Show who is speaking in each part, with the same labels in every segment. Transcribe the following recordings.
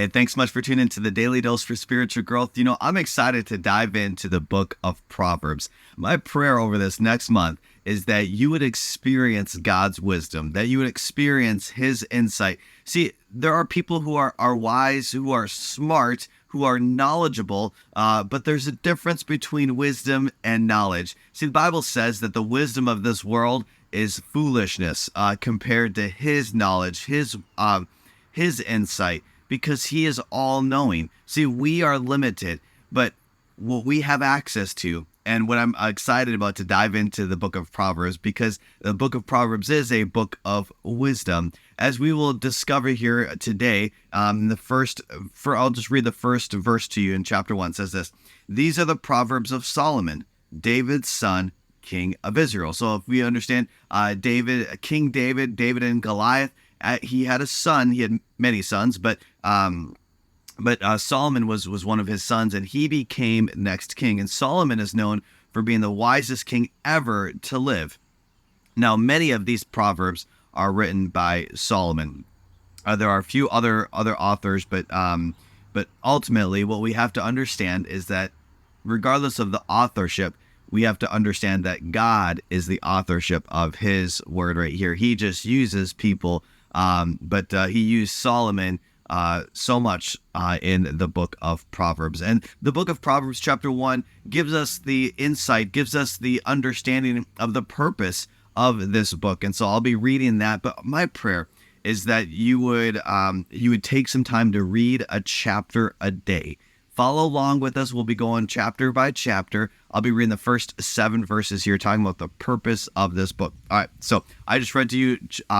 Speaker 1: Hey, thanks so much for tuning into the Daily Dose for Spiritual Growth. I'm excited to dive into the book of Proverbs. My prayer over this next month is that you would experience God's wisdom, that you would experience His insight. See, there are people who are wise, who are smart, who are knowledgeable, but there's a difference between wisdom and knowledge. See, the Bible says that the wisdom of this world is foolishness compared to His knowledge, His insight, because He is all-knowing. See, we are limited, but what we have access to, and what I'm excited about to dive into the book of Proverbs, because the book of Proverbs is a book of wisdom. As we will discover here today, I'll just read the first verse to you in chapter 1. It says this: "These are the Proverbs of Solomon, David's son, king of Israel." So if we understand King David and Goliath, he had a son. He had many sons, but Solomon was one of his sons, and he became next king. And Solomon is known for being the wisest king ever to live. Now, many of these proverbs are written by Solomon. There are a few other authors, but ultimately, what we have to understand is that regardless of the authorship, we have to understand that God is the authorship of His word right here. He just uses people. But he used Solomon so much in the book of Proverbs. And the book of Proverbs chapter 1 gives us the insight, gives us the understanding of the purpose of this book. And so I'll be reading that. But my prayer is that you would take some time to read a chapter a day. Follow along with us. We'll be going chapter by chapter. I'll be reading the first 7 verses here, talking about the purpose of this book. All right, so I just read to you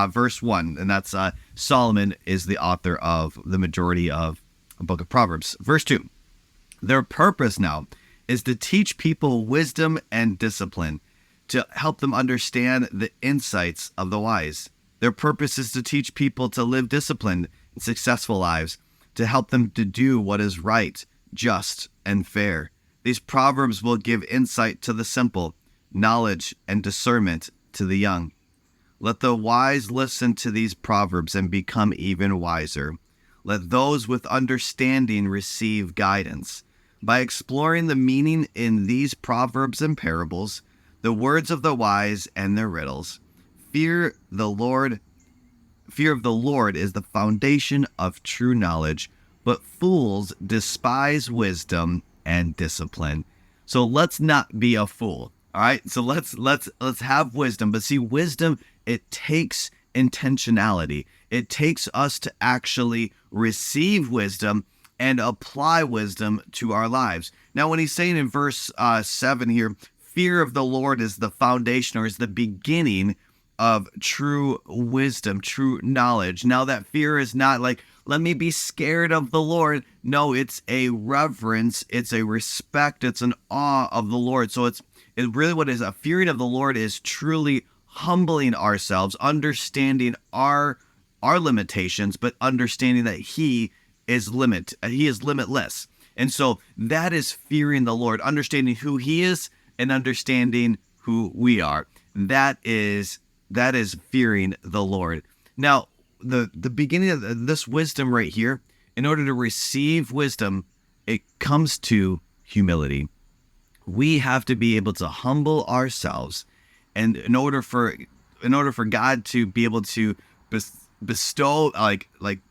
Speaker 1: verse 1, and that's Solomon is the author of the majority of the book of Proverbs. Verse 2, "Their purpose now is to teach people wisdom and discipline, to help them understand the insights of the wise. Their purpose is to teach people to live disciplined and successful lives, to help them to do what is right, just, and fair. These proverbs will give insight to the simple, knowledge and discernment to the young. Let the wise listen to these proverbs and become even wiser. Let those with understanding receive guidance. By exploring the meaning in these proverbs and parables, the words of the wise and their riddles, fear of the Lord is the foundation of true knowledge, but fools despise wisdom and discipline." So let's not be a fool. All right. So let's have wisdom. But see, wisdom, it takes intentionality. It takes us to actually receive wisdom and apply wisdom to our lives. Now, when he's saying in verse 7 here, fear of the Lord is the foundation, or is the beginning of true wisdom, true knowledge. Now, that fear is not like, let me be scared of the Lord. No, it's a reverence, it's a respect, it's an awe of the Lord. So it really what is a fearing of the Lord is truly humbling ourselves, understanding our limitations, but understanding that He is limitless. And so that is fearing the Lord, understanding who He is and understanding who we are. That is fearing the Lord. Now, the beginning of this wisdom right here, in order to receive wisdom, it comes to humility. We have to be able to humble ourselves, and in order for God to be able to bestow like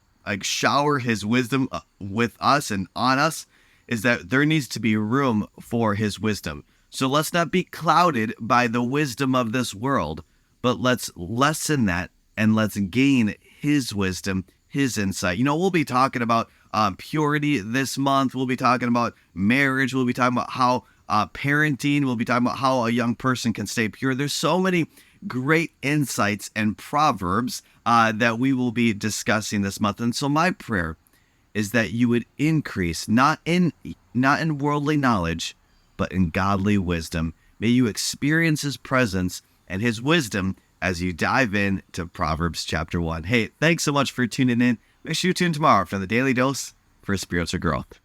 Speaker 1: shower His wisdom with us and on us, is that there needs to be room for His wisdom. So let's not be clouded by the wisdom of this world, but let's lessen that and let's gain His wisdom, His insight. We'll be talking about purity this month. We'll be talking about marriage. We'll be talking about how parenting. We'll be talking about how a young person can stay pure. There's so many great insights and proverbs that we will be discussing this month. And so my prayer is that you would increase, not in worldly knowledge, but in godly wisdom. May you experience His presence and His wisdom as you dive in to Proverbs chapter 1. Hey, thanks so much for tuning in. Make sure you tune tomorrow for the Daily Dose for Spiritual Growth.